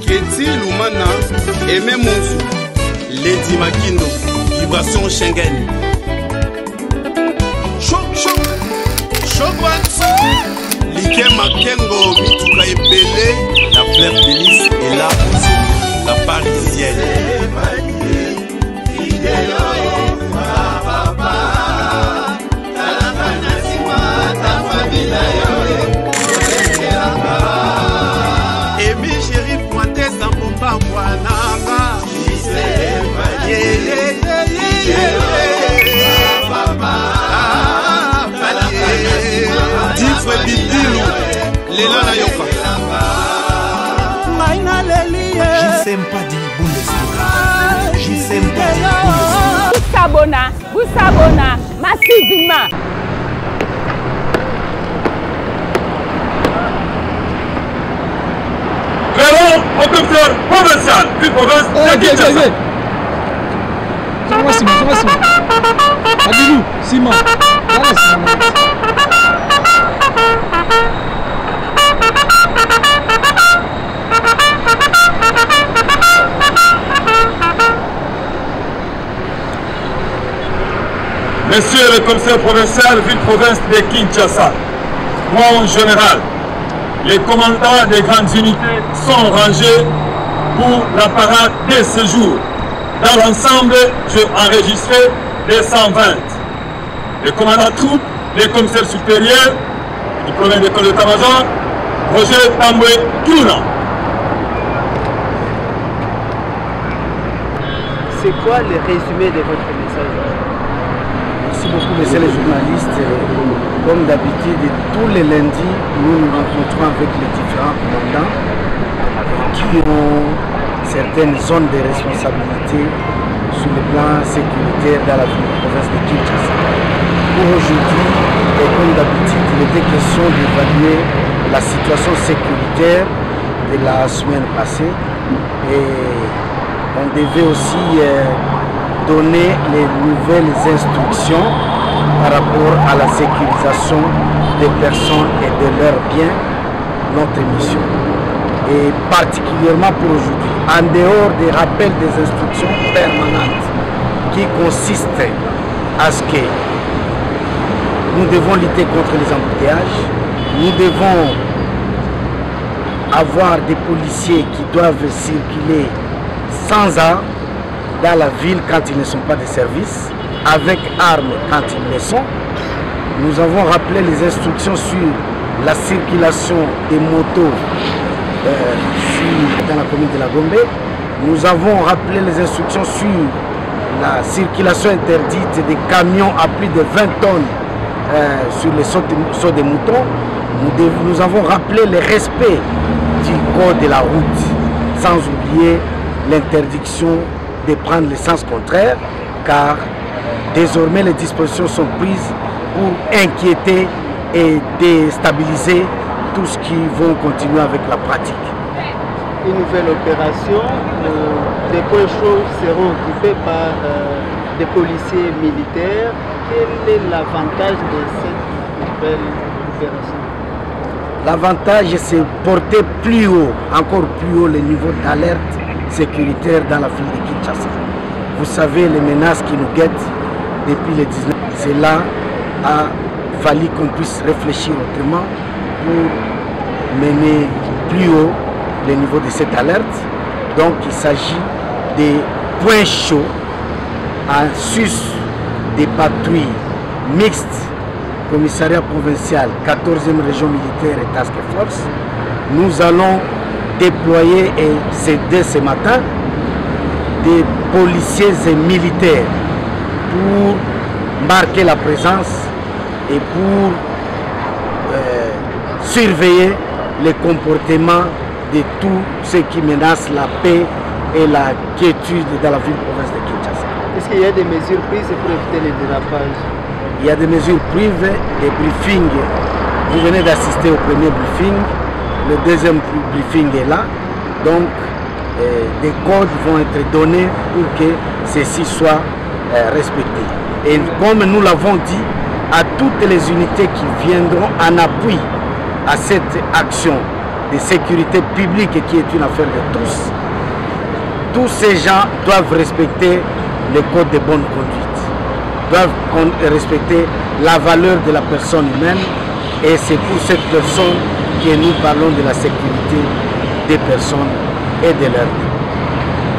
Keti Lumana, Aimé Monzou, Lady Makino, Vibration Schengen. Choc, Liké Makengo, Mituka Epele, la fleur d'hélice et la la parisienne. Emi chéri pointé sans pompa wananga. Difre Bidilou, Lela na yoka. J's'aime pas dit Bundesliga. J's'aime pas dit Bundesliga. Vous sabona, massivement. Vraiment, au docteur provincial, ville province de Kinshasa. C'est moi Simon. Adilou, Simon. Monsieur le commissaire provincial, ville-province de Kinshasa, moi en général, les commandants des grandes unités sont rangés pour la parade dès ce jour. Dans l'ensemble, j'ai enregistré les 120. Les commandants de troupes, les commissaires supérieurs, du premier d'école d'état-major, Roger Tamboué Touna. C'est quoi le résumé de votre message? Merci beaucoup, messieurs les journalistes. Comme d'habitude, tous les lundis, nous nous rencontrons avec les différents commandants qui ont certaines zones de responsabilité sur le plan sécuritaire dans la province de Kinshasa. Pour aujourd'hui, et comme d'habitude, il était question d'évaluer la situation sécuritaire de la semaine passée et on devait aussi donner les nouvelles instructions par rapport à la sécurisation des personnes et de leurs biens, notre mission. Et particulièrement pour aujourd'hui, en dehors des rappels des instructions permanentes qui consistent à ce que nous devons lutter contre les embouteillages, nous devons avoir des policiers qui doivent circuler sans armes dans la ville quand ils ne sont pas de service, avec armes quand ils le sont. Nous avons rappelé les instructions sur la circulation des motos dans la commune de la Gombe. Nous avons rappelé les instructions sur la circulation interdite des camions à plus de 20 tonnes sur les sauts des moutons. Nous avons rappelé le respect du code de la route, sans oublier l'interdiction de prendre le sens contraire, car désormais les dispositions sont prises pour inquiéter et déstabiliser tout ce qui vont continuer avec la pratique. Une nouvelle opération, des points chauds seront occupés par des policiers militaires. Quel est l'avantage de cette nouvelle opération? L'avantage, c'est porter plus haut, encore plus haut, le niveau d'alerte sécuritaire dans la ville de Kinshasa. Vous savez les menaces qui nous guettent depuis le 19. Cela a fallu qu'on puisse réfléchir autrement pour mener plus haut le niveau de cette alerte. Donc il s'agit des points chauds en sus des patrouilles mixtes, commissariat provincial, 14e région militaire et task force. Nous allons déployer, et c'est dès ce matin, des policiers et militaires pour marquer la présence et pour surveiller les comportements de tous ceux qui menacent la paix et la quiétude dans la ville-province de Kinshasa. Est-ce qu'il y a des mesures prises pour éviter les dérapages? Il y a des mesures prises, des briefings. Vous venez d'assister au premier briefing, le deuxième briefing est là. Donc, des codes vont être donnés pour que ceci soit respecté. Et comme nous l'avons dit, à toutes les unités qui viendront en appui à cette action de sécurité publique qui est une affaire de tous ces gens doivent respecter le code de bonne conduite, doivent respecter la valeur de la personne humaine, et c'est pour cette personne que nous parlons de la sécurité des personnes et de leur vie.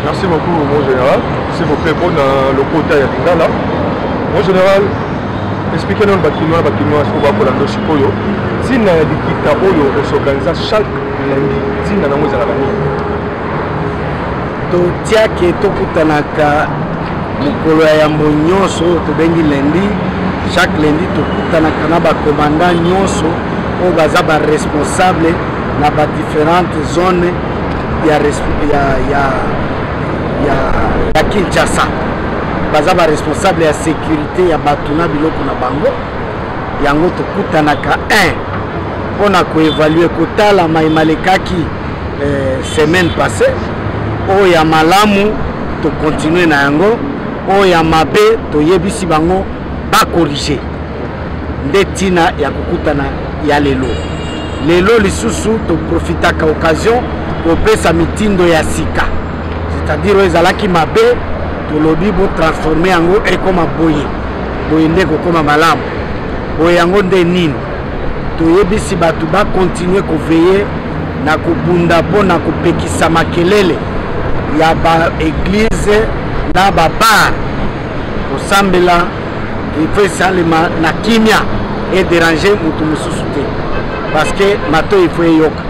Merci beaucoup, mon général. S'il vous plaît, pour le quota ya Lingala. Mon général, expliquez-nous le bâtiment sur le Chipoyo. Si nous avons dit que s'organise chaque lundi, si nous avons totia ke tokutanaka mukolo ya yambo nyonso tobengi lundi, chaque lundi tokutanaka na ba commandant nyonso o baza ba responsable na ba différentes zones ya Kinshasa, baza ba responsable ya sécurité ya batuna biloko na bango. Yango tokutanaka pona ko évaluer kotala maimalekaki semaine passée. O ya malamu to continuer na yango, o ya mabe to yebisi bango ba corriger. Nde tina ya kokutana ya lelo lisusu to profitaka occasion ko pesa mitindo ya sika, c'est-à-dire ezalaki mabe to lobi bo transformer yango e koma boye nde ko koma malamu. Boye yango nde nini to yebisi batu ba continuer ko veiller na kubunda pona kopekisa makelele ya ba église na ba bar osambela il faut salima na kimia et déranger mutu mususu te, parce que mato il faut yoka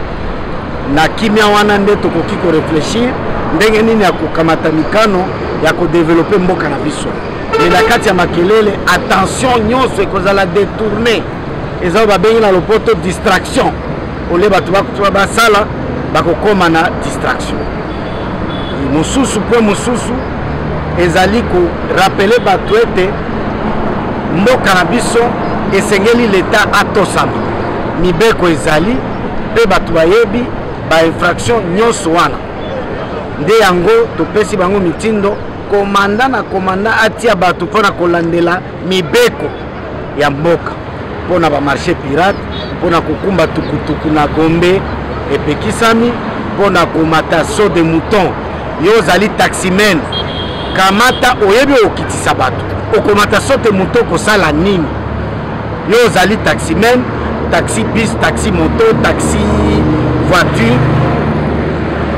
na kimia wana nde tokoki ko réfléchir ndenge nini ya kukamata mikano ya ko développer mboka na biso. Mais na kati ya makelele attention nyonso ekozala détourner, ezao babengi na lopoto distraction, ole batu basala bakokoma na distraction. Mususu po mususu ezali ko rappeler batu ete mboka na biso esengeli l'État atosama mibeko ezali pe batu bayebi ba infraction nyonso wana. Nde yango topesi bango mitindo komanda na komanda atia batu pona kolandela mibeko ya mboka, pona ba marché pirate, pona kokumba tukutuku na Gombe epekisami, pona komata saut de mouton. Yo zali taximen kamata oyebi okitisa batu okomata saut de mouton kosala nini? Yo zali taximen, taxi bus, taxi moto, taxi voiture,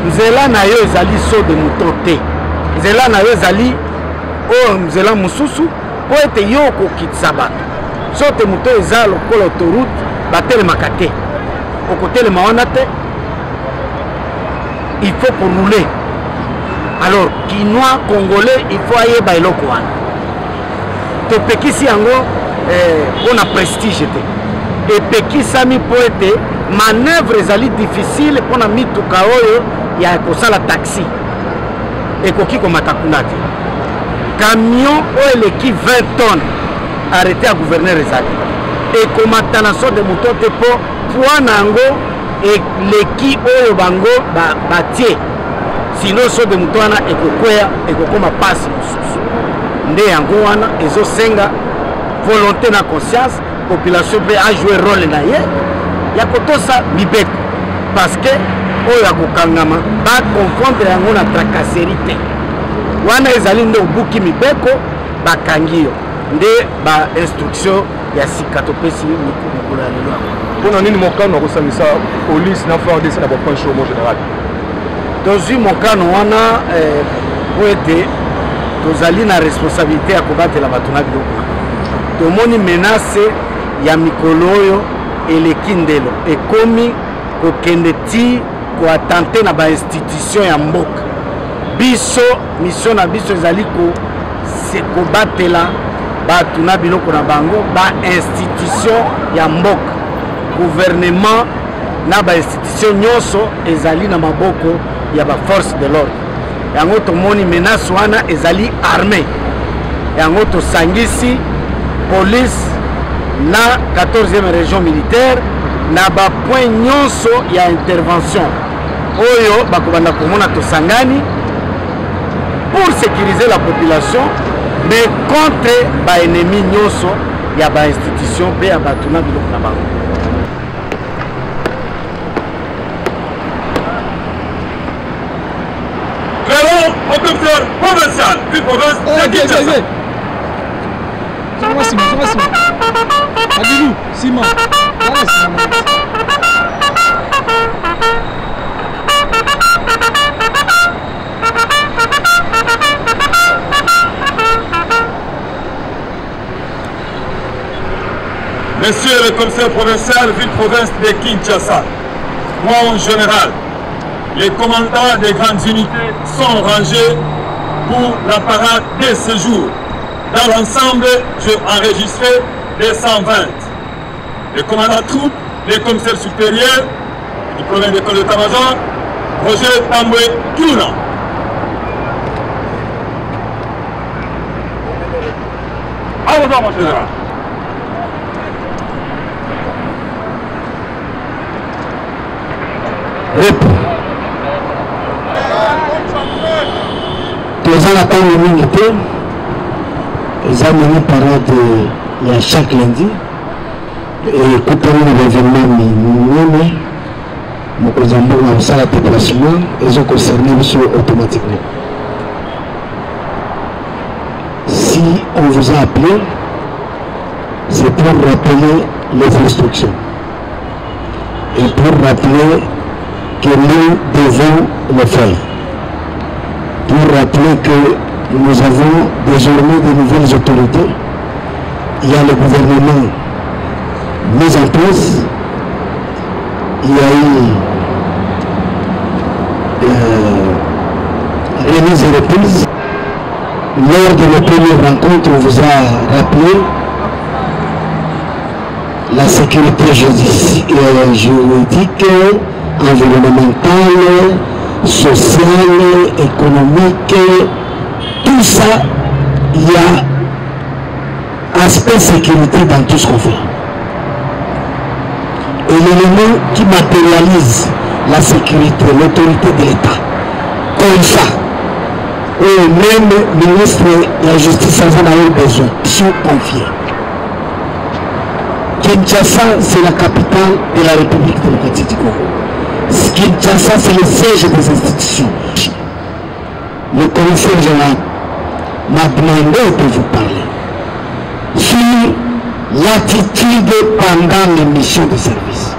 nzela na yo ezali saut de mouton te, nzela na yo ezali nzela mususu po ete yo okokitisa batu. Saut de mouton eza lokola autoroute batelemaka te, okotelema wana te, il faut pour rouler. Alors, Kinois, Congolais, il faut aller à l'Oko. To pekisi yango on a prestige te. Et pekisa mi poete manœuvre ezali difficile pour na mituka oyo ya kosala taxi. Et koki komata kunati. Camion oyo eleki 20 tonnes arrêté à gouverneur ezali. Et komata na so de moto te po poids nango et leki oyo bango batie. Sinon so de mutwana ekokwea ekokoma pasi mususu. Nde yango wana ezosenga volonté na conscience, population peut a jouer rôle na ye ya kotosa mibeko, parce que oyo akokangama ba confondre yango na tracasserie te. Wana ezali nde obuki mibeko bakangi yo, nde ba instruction ya sika topesi mikolo ya lelo. Pona nini mokano kosamisa police na FARDC na ba point chaud mon général? Tozwi mokano wana po ete tozali na responsabilité ya kobatela bato na biloko. Tomoni menace ya mikolo oyo eleki ndelo ekomi kokende ti koatante na ba institution ya mboka. Biso mission na biso ezali kobatela bato na biloko na bango, ba institution ya mboka. Gouvernement na ba institution nyonso ezali na maboko ya ba force de l'ordre. Yango tomoni menace wana ezali armée. Yango tosangisi police na 14e région militaire na ba point nyonso ya intervention oyo bakobanda komona tosangani pour sécuriser la population, mais contre ba ennemi nyonso ya ba institution pe ya batuna biloko na bango. provinciale, ville province de Kinshasa. Adilou, Simon. Monsieur le commissaire provincial, ville-province de Kinshasa, mon général, les commandants des grandes unités sont rangés pour la parade dès ce jour. Dans l'ensemble, j'ai enregistré les 120. Les commandants de troupes, les commissaires supérieurs du premier d'école d'état-major, Roger Tamboué Touna. Au revoir, mon général. Toza la temps mingi te eza mini parade ya chaque lundi ekutani na baévénement minene mokonzi ya mboka na kosala déplacement ezoconcerne biso automatiquement. Si on vous a appelé, c'est pour rappeler les instructions et pour rappeler que nous devons le faire. Pour rappeler que nous avons désormais de nouvelles autorités. Il y a le gouvernement mis en place. Il y a eu remise et reprise. Lors de la première rencontre, on vous a rappelé la sécurité juridique, environnementale, sociale, économique, tout ça, il y a aspect sécurité dans tout ce qu'on fait. Et l'élément qui matérialise la sécurité, l'autorité de l'État, comme ça, et même ministre de la Justice en a eu besoin, sont confiés. Kinshasa, c'est la capitale de la République démocratique du Congo. Kinshasa, c'est le siège des institutions. Le commissaire général m'a demandé de vous parler sur l'attitude pendant les missions de service.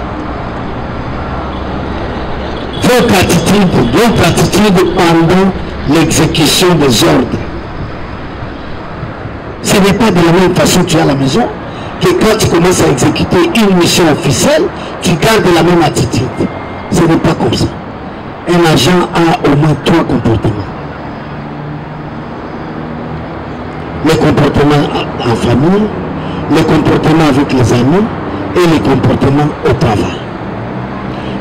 Votre attitude pendant l'exécution des ordres. Ce n'est pas de la même façon que tu es à la maison que quand tu commences à exécuter une mission officielle, tu gardes la même attitude. Ce n'est pas comme ça. Un agent a au moins 3 comportements. Le comportement en famille, le comportement avec les amis et le comportement au travail.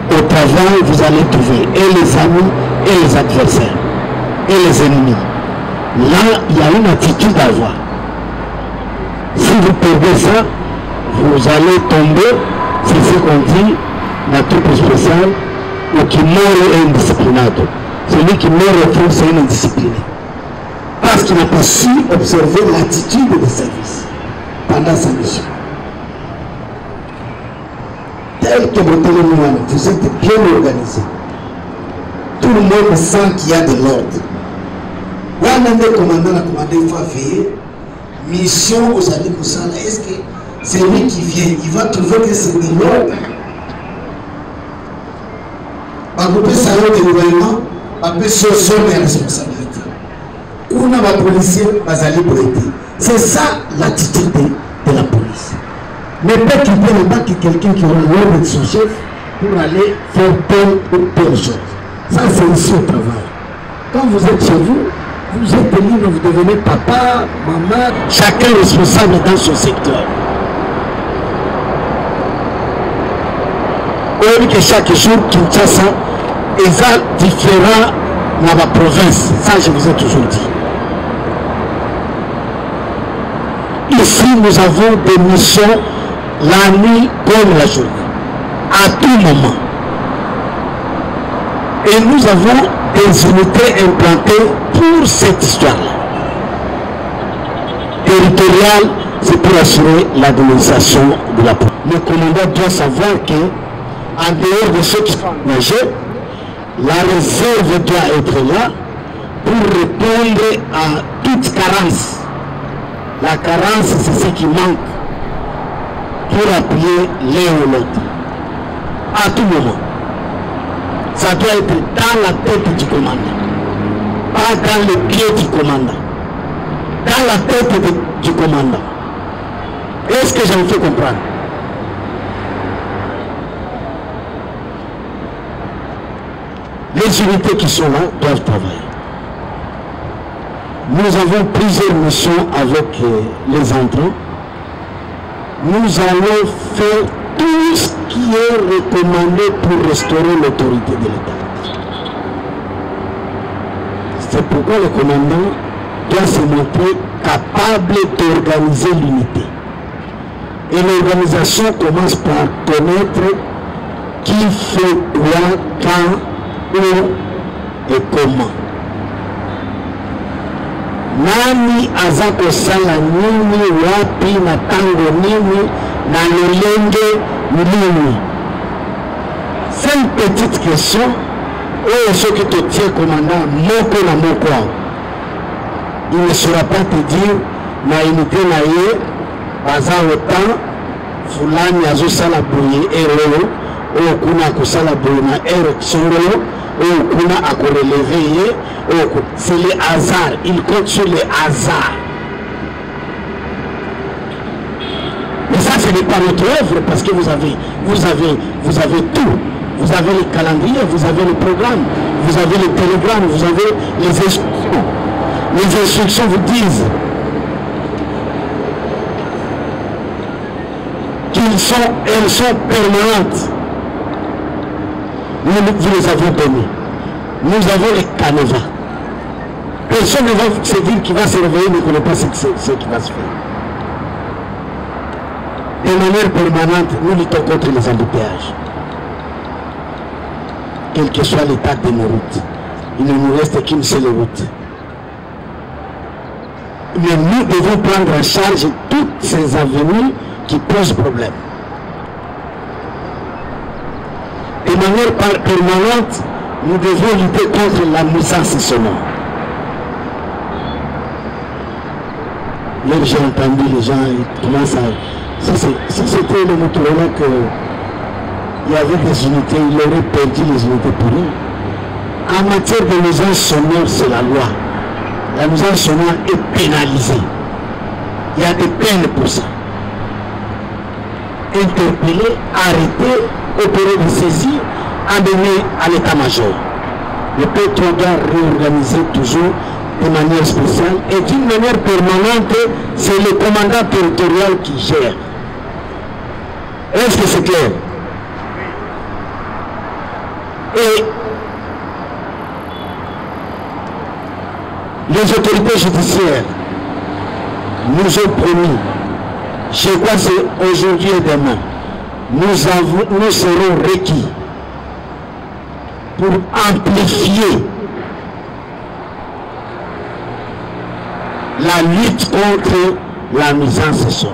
Au travail, vous allez trouver et les amis et les adversaires et les ennemis. Là, il y a une attitude à avoir. Si vous perdez ça, vous allez tomber, c'est ce qu'on dit, la troupe spéciale, ou qui meurt est indisciplinado. Celui qui meurt au fond, c'est un indiscipliné. Parce qu'il n'a pas su observer l'attitude de service pendant sa mission. Tel que votre téléphone, vous êtes bien organisé. Tout le monde sent qu'il y a de l'ordre. Le commandant a commandé, il faut veiller. Mission aux amis Koussala, est-ce que c'est lui qui vient, il va trouver que c'est de l'ordre. Par contre, ça a le gouvernement, après ce sont les responsabilités. On a un policier, c'est ça l'attitude de la police. Mais pas qu'il ne pas que quelqu'un qui aura l'ordre de son chef pour aller faire telle ou telle chose. Ça, c'est ici au travail. Quand vous êtes chez vous, vous êtes libre, vous devenez papa, maman, chacun est responsable dans son secteur. On dit que chaque jour, Kinshasa est différent dans la province. Ça, je vous ai toujours dit. Ici, nous avons des missions la nuit comme la journée, à tout moment. Et nous avons des unités implantées pour cette histoire-là. Territoriale, c'est pour assurer l'administration de la police. Le commandant doit savoir que, en dehors de ceux qui sont engagés, la réserve doit être là pour répondre à toute carence. La carence, c'est ce qui manque pour appuyer l'un ou l'autre. À tout moment. Ça doit être dans la tête du commandant. Pas dans le pied du commandant. Dans la tête du commandant. Est-ce que j'en fais comprendre? Les unités qui sont là doivent travailler. Nous avons plusieurs missions avec les entrants. Nous allons faire tout ce qui est recommandé pour restaurer l'autorité de l'État. C'est pourquoi le commandant doit se montrer capable d'organiser l'unité. Et l'organisation commence par connaître qui fait quoi, quand, où et comment. Nani aza kosala nini wapi na tango nini na lolenge nini. Cinq petites questions et ceux qui te tiennent commandant moko na moko. Il ne saura pas te dire na unité na ye baza autant fulani azo sala boye ero o kuna kosala boye na ero tsongolo o kuna akorelever ye. C'est les hasards, il compte sur les hasards. Mais ça, ce n'est pas notre œuvre parce que vous avez tout. Vous avez le calendrier, vous avez le programme, vous avez le télégrammes, vous avez les instructions. Les instructions vous disent elles sont permanentes. Vous les avez données. Nous avons les canevas. Personne ne va se dire qu'il va se réveiller, mais ne connaît pas ce qui va se faire. De manière permanente, nous luttons contre les embouteillages. Quel que soit l'état de nos routes, il ne nous reste qu'une seule route. Mais nous devons prendre en charge toutes ces avenues qui posent problème. De manière permanente, nous devons lutter contre la nuisance sonore. Là, j'ai entendu les gens, ils commencent à... Si c'était le Motorola qu'il y avait des unités, il aurait perdu les unités pour eux. En matière de nuisance sonore, c'est la loi. La nuisance sonore est pénalisée. Il y a des peines pour ça. Interpeller, arrêter, opérer des saisies, amener à l'état-major. Le pétro doit réorganiser toujours de manière spéciale et d'une manière permanente, c'est le commandant territorial qui gère. Est-ce que c'est clair? Et les autorités judiciaires nous ont promis, je crois que c'est aujourd'hui et demain, nous serons requis pour amplifier la lutte contre la nuisance sonore.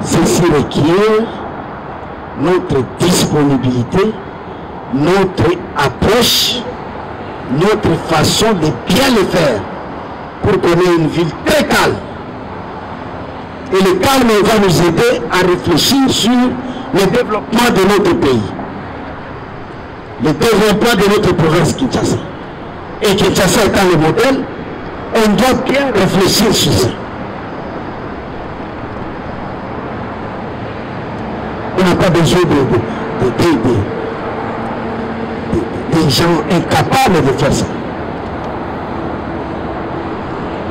Ceci requiert notre disponibilité, notre approche, notre façon de bien le faire pour qu'on ait une ville très calme. Et le calme va nous aider à réfléchir sur le développement de notre pays. Le développement de notre province Kinshasa. Et Kinshasa étant le modèle, on doit bien réfléchir sur ça. On n'a pas besoin des gens incapables de faire ça.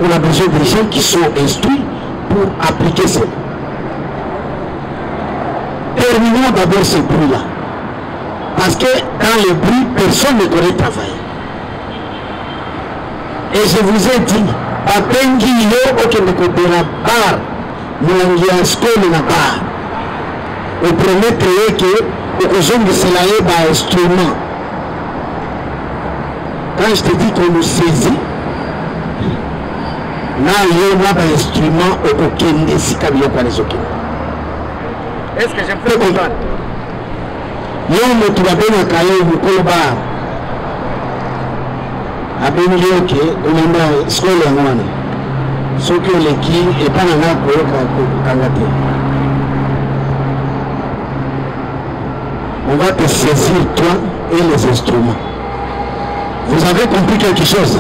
On a besoin des gens qui sont instruits pour appliquer ça. Terminons d'abord ce bruit-là. Parce que dans le bruit, personne ne connaît travailler. Et je vous ai dit, apengi yo okendekobela bar, mulangia skole na bar. Au premier créé que okozongisela ye ba instrument. Quand je te dis qu'on nous saisit, là yo na ba instrument okokende sika biloko les okende. Est-ce que je me fais comprendre? Yo moto babena kaye mukolo bar. abengeli oke komanda skole yango wana soki oleki epa na nga koyoka kokanga te. On va te saisir toi et les instruments. Vous avez compris quelque chose?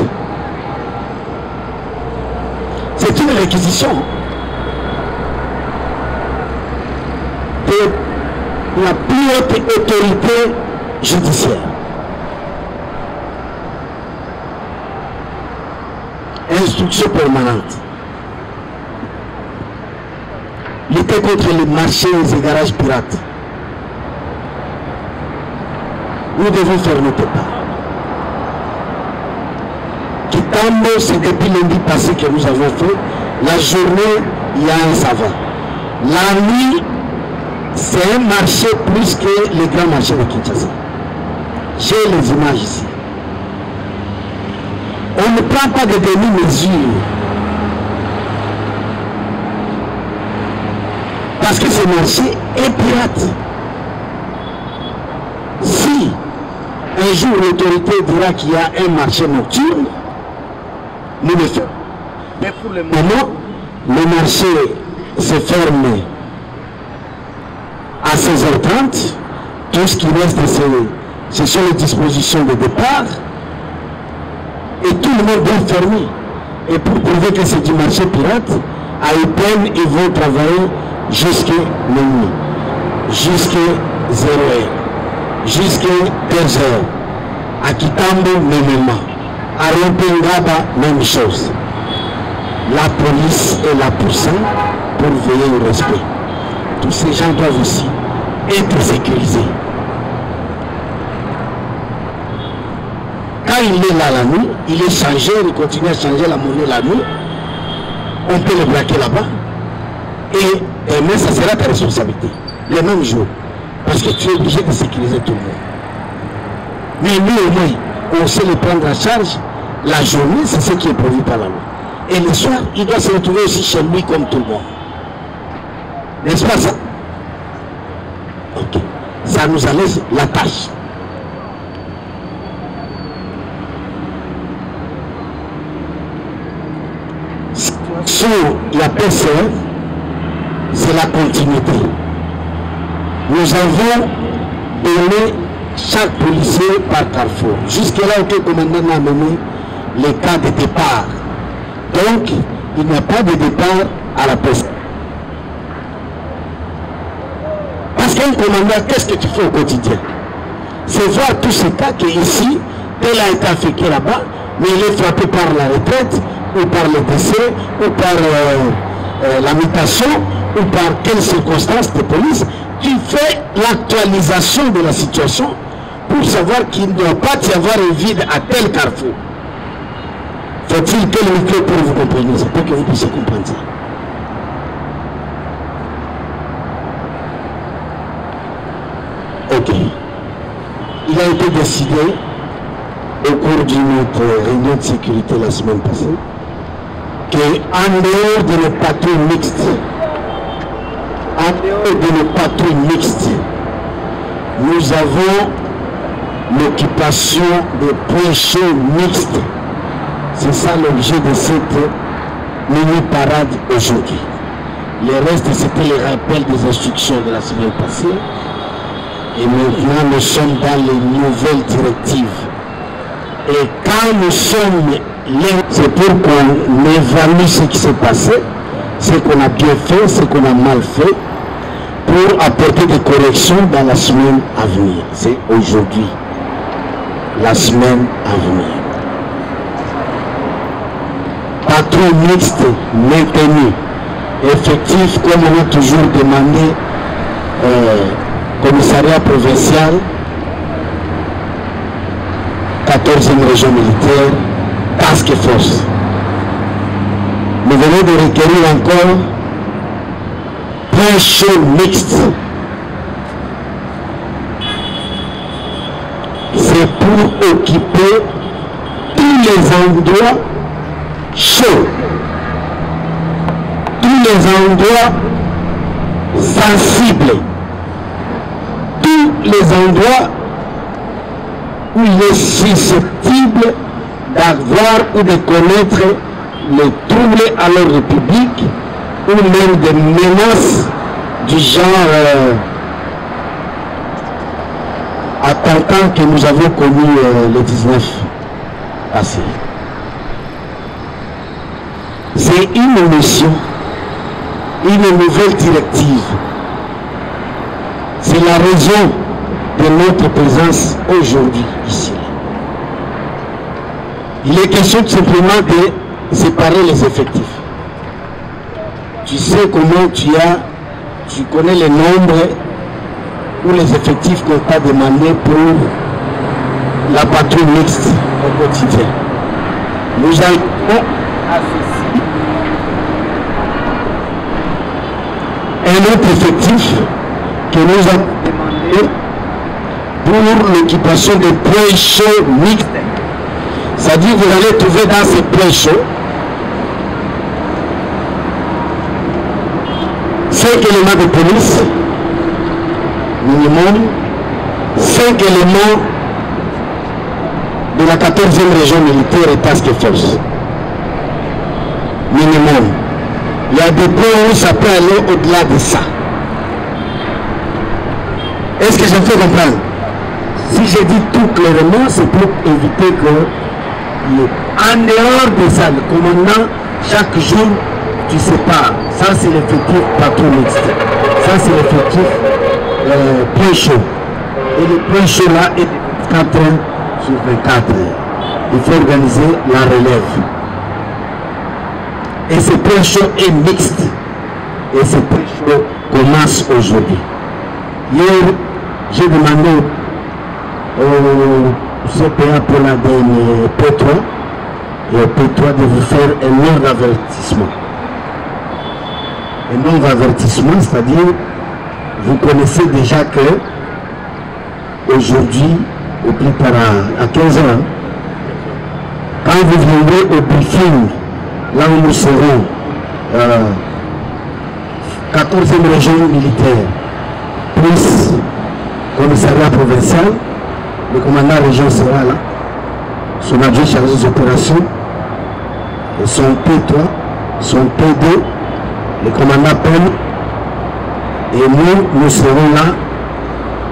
C'est une réquisition de la plus haute autorité judiciaire. Instruction permanente. Lutter contre les marchés et les garages pirates. Nous devons faire notre part. Kitambo, c'est depuis lundi passé que nous avons fait. La journée, il y a un savant. La nuit, c'est un marché plus que les grands marchés de Kinshasa. J'ai les images ici. On ne prend pas de demi-mesures. Parce que ce marché est pirate. Si un jour l'autorité dira qu'il y a un marché nocturne, nous le faisons. Mais pour le moment, le marché se ferme à 16h30. Tout ce qui reste, ce sont les dispositions de départ. Et tout le monde doit fermer. Et pour prouver que c'est du marché pirate, à Eupen, ils vont travailler jusqu'à minuit, jusqu'à 0h, jusqu'à 2h. À Kitambo, même. À Rompengaba, même chose. La police est là pour ça, pour veiller au respect. Tous ces gens doivent aussi être sécurisés. Quand il est là la nuit, il est changé, il continue à changer la monnaie la nuit. On peut le braquer là-bas. Mais ça sera ta responsabilité. Le même jour. Parce que tu es obligé de sécuriser tout le monde. Mais nous au moins, on sait le prendre en charge. La journée, c'est ce qui est prévu par la loi. Et le soir, il doit se retrouver aussi chez lui comme tout le monde. N'est-ce pas ça? Ok. Ça nous allège la tâche. Sur la PCR, c'est la continuité. Nous avons donné chaque policier par carrefour. Jusque-là, aucun commandant n'a mené les cas de départ. Donc, il n'y a pas de départ à la PCR. Parce qu'un commandant, qu'est-ce que tu fais au quotidien? C'est voir tous ces cas qu'ici, tel a été affecté là-bas, mais il est frappé par la retraite, ou par le décès, ou par la mutation, ou par quelles circonstances de police. Tu fais l'actualisation de la situation pour savoir qu'il ne doit pas y avoir un vide à tel carrefour. Faut-il que le micro pour vous compreniez ça, pour que vous puissiez comprendre ça. Ok. Il a été décidé au cours d'une réunion de sécurité la semaine passée qu'en dehors de nos patrouilles mixtes, nous avons l'occupation des points chauds mixtes. C'est ça l'objet de cette mini-parade aujourd'hui. Le reste, c'était les rappels des instructions de la semaine passée. Et maintenant, nous sommes dans les nouvelles directives. Et quand nous sommes là, c'est pour qu'on évalue ce qui s'est passé, ce qu'on a bien fait, ce qu'on a mal fait, pour apporter des corrections dans la semaine à venir. C'est aujourd'hui, la semaine à venir. Patrouille mixte maintenue, effectif comme on a toujours demandé, commissariat provincial, 14e région militaire, task force. Nous venons de requérir encore point chaud mixte. C'est pour occuper tous les endroits chauds, tous les endroits sensibles, tous les endroits où il est susceptible d'avoir ou de connaître les troubles à l'ordre public ou même des menaces du genre attentat que nous avons connu le 19 passé. C'est une mission, une nouvelle directive. C'est la raison de notre présence aujourd'hui ici. Il est question tout simplement de séparer les effectifs. Tu sais comment tu connais les nombres ou les effectifs qu'on t'a demandé pour la patrouille mixte au quotidien. Nous allons à ceci un autre effectif que nous avons demandé pour l'occupation des points chauds mixtes. C'est-à-dire que vous allez trouver dans ces points chauds 5 éléments de police minimum, 5 éléments de la 14e région militaire et task force minimum. Il y a des points où ça peut aller au-delà de ça. Est-ce que je me fais comprendre? Si je dis tout clairement, c'est pour éviter que, en dehors de ça, le commandant, chaque jour, tu sépares. Ça, c'est l'effectif patrouille mixte. Ça, c'est l'effectif point chaud. Et le point chaud là est 4 heures sur 24 heures. Il faut organiser la relève. Et ce point chaud est mixte. Et ce point chaud commence aujourd'hui. Hier, j'ai demandé au CPA pour la P3 et au P3 de vous faire un ordre d'avertissement. Un ordre d'avertissement, c'est-à-dire, vous connaissez déjà que aujourd'hui, au plus tard à 15 ans, quand vous viendrez au briefing, là où nous serons, 14e région militaire, plus commissariat provincial, le commandant de région sera là, son adjoint chargé des opérations, son P3, son P2, le commandant PEN, et nous serons là,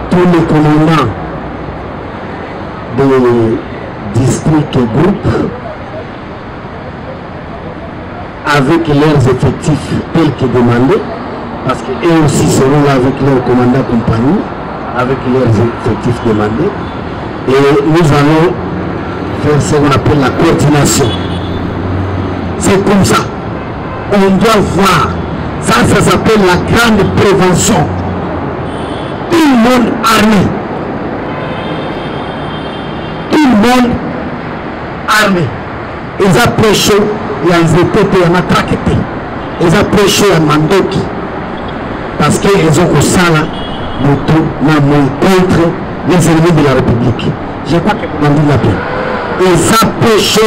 tous les commandants de districts et groupes, avec leurs effectifs tels que demandés, parce qu'eux aussi seront là avec leurs commandants compagnie, avec leurs effectifs demandés, et nous allons faire ce qu'on appelle la coordination. C'est comme ça. On doit voir. Ça s'appelle la grande prévention. Tout le monde armé. Tout le monde armé. Ils approchent, il y a un ZTP, il y a un traqueté. Ils approchent à Mandoki. Parce qu'ils ont que ça là, le tout, contre les ennemis de la République. Je crois que vous m'en dites la bien. Ils approchent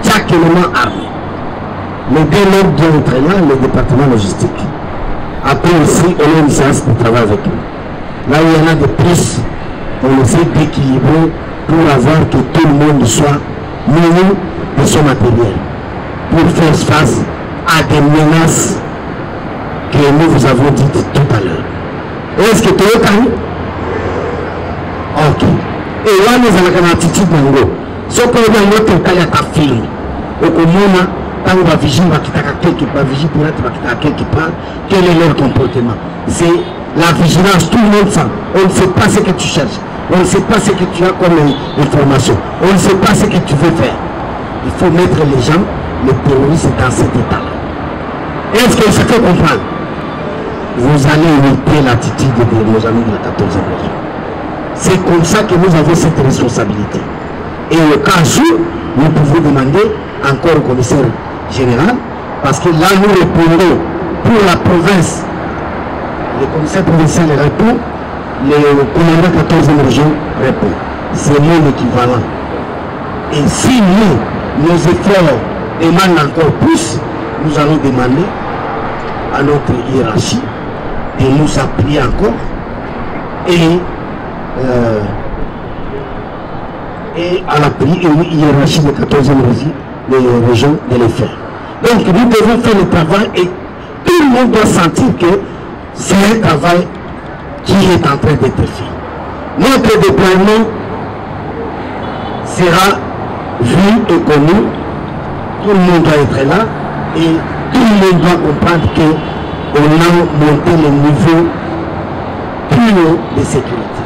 chaque élément armé. Le DLOG doit être là, le département logistique. Après aussi, on a une séance de travail avec eux. Là où il y en a de plus, on essaie d'équilibrer pour avoir que tout le monde soit muni de son matériel. Pour faire face à des menaces que nous vous avons dites tout à l'heure. Est-ce que tu es au cas? Ok. Et là, nous avons une attitude d'ango. Ce qu'on a un autre cas, il y a ta film. Au commun, quand on va vigiler, quelque part, quel est leur comportement? C'est la vigilance, tout le monde sent. On ne sait pas ce que tu cherches. On ne sait pas ce que tu as comme information. On ne sait pas ce que tu veux faire. Il faut mettre les gens, les terroristes, dans cet état-là. Est-ce que ça fait comprendre? Vous allez imiter l'attitude de nos amis de la 14e région. C'est comme ça que nous avons cette responsabilité. Et au cas où, nous pouvons demander encore au commissaire général, parce que là nous répondons pour la province, le commissaire provincial répond, le commandant 14e région répond. C'est mon équivalent. Et si nous, nos efforts demandent encore plus, nous allons demander à notre hiérarchie de nous appuyer encore et à la hiérarchie de 14e région de les faire. Donc nous devons faire le travail et tout le monde doit sentir que c'est un travail qui est en train d'être fait. Notre déploiement sera vu et connu, tout le monde doit être là et tout le monde doit comprendre qu'on a monté le niveau plus haut de sécurité.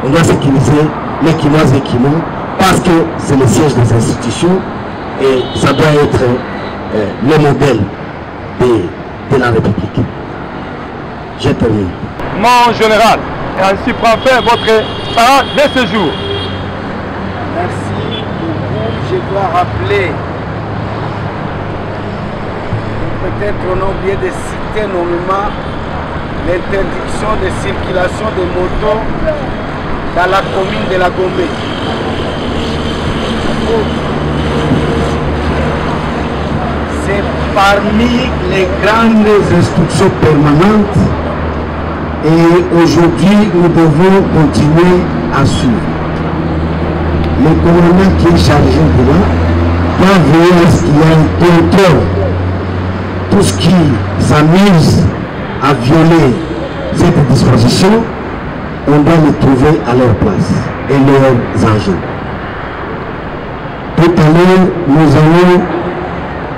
On doit sécuriser les Kinois et Kinois parce que c'est le siège des institutions et ça doit être le modèle de la République. Je termine. Mon général, et ainsi prend fin votre parade de ce jour. Merci beaucoup. Je dois rappeler, peut-être on a oublié de citer nommément l'interdiction de circulation des motos dans la commune de la Gombe. C'est parmi les grandes instructions permanentes et aujourd'hui nous devons continuer à suivre. Le gouvernement qui est chargé de là doit veiller à ce qu'il y ait un contrôle. Tout ce qui s'amuse à violer cette disposition, on doit les trouver à leur place et leurs enjeux. Tout à l'heure, nous allons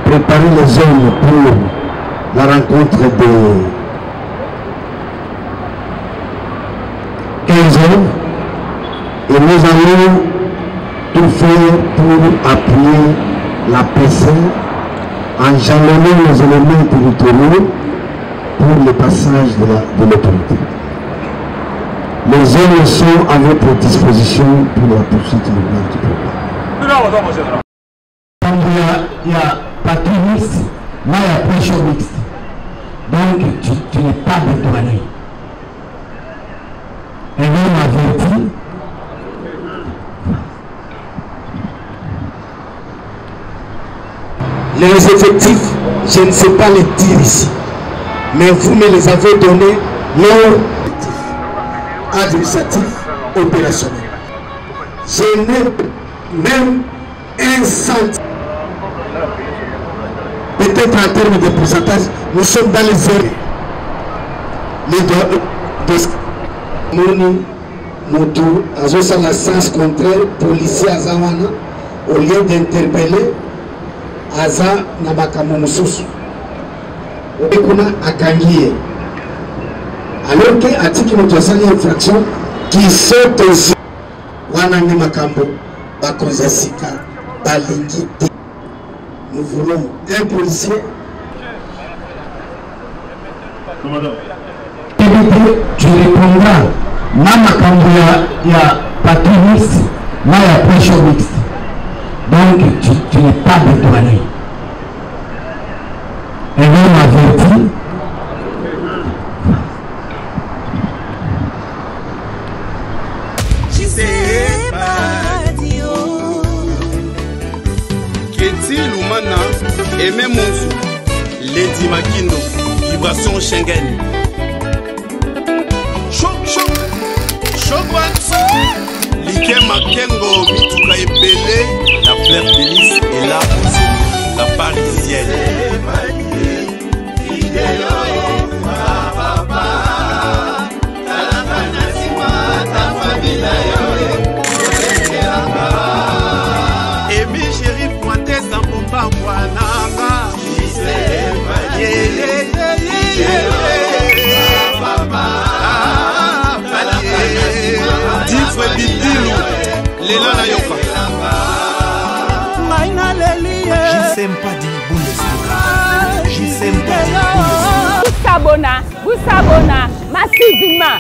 préparer les zones pour la rencontre de 15 heures et nous allons tout faire pour appuyer la PC en jalonnant les éléments territoriaux pour le passage de l'autorité. Les zones sont à votre disposition pour la poursuite du programme. Il y a patrouille mixte, là il y a pression mixte. Donc tu n'es pas dédouané. Et même averti. Les effectifs, je ne sais pas les dire ici, mais vous me les avez donnés lors administratif opérationnel. Je n'ai même un centime. Peut-être en termes de pourcentage, nous sommes dans les zéros. Moni, Moto, à la sens contraire, policier à Zawana, au lieu d'interpeller, Aza Nabakamo Moussousou. Ekuna a gagné. Alors que Atiki Motosani infraction qui sont aussi Wanani Makambo, Bakozasika, Balingi. Nous voulons un policier. Tu répondras, Namakambo, il y a patrouille mixte, là il y a pression mixte. Donc tu n'es pas dédouané. Et même averti. Keti Lumana et même Lady Makindo, vibration Schengen. Choc, choc, choc, Liké Makengo, Mituka Ebele, la Fleur Bélis et la Bouzou, la Parisienne. Emi chéri pointé sans pompa Wananga. Difwe Bidilu, Lela na Yoka. J'sais pas dit Bundesliga. J'sais pas dit Bundesliga. Bousabona, massivement.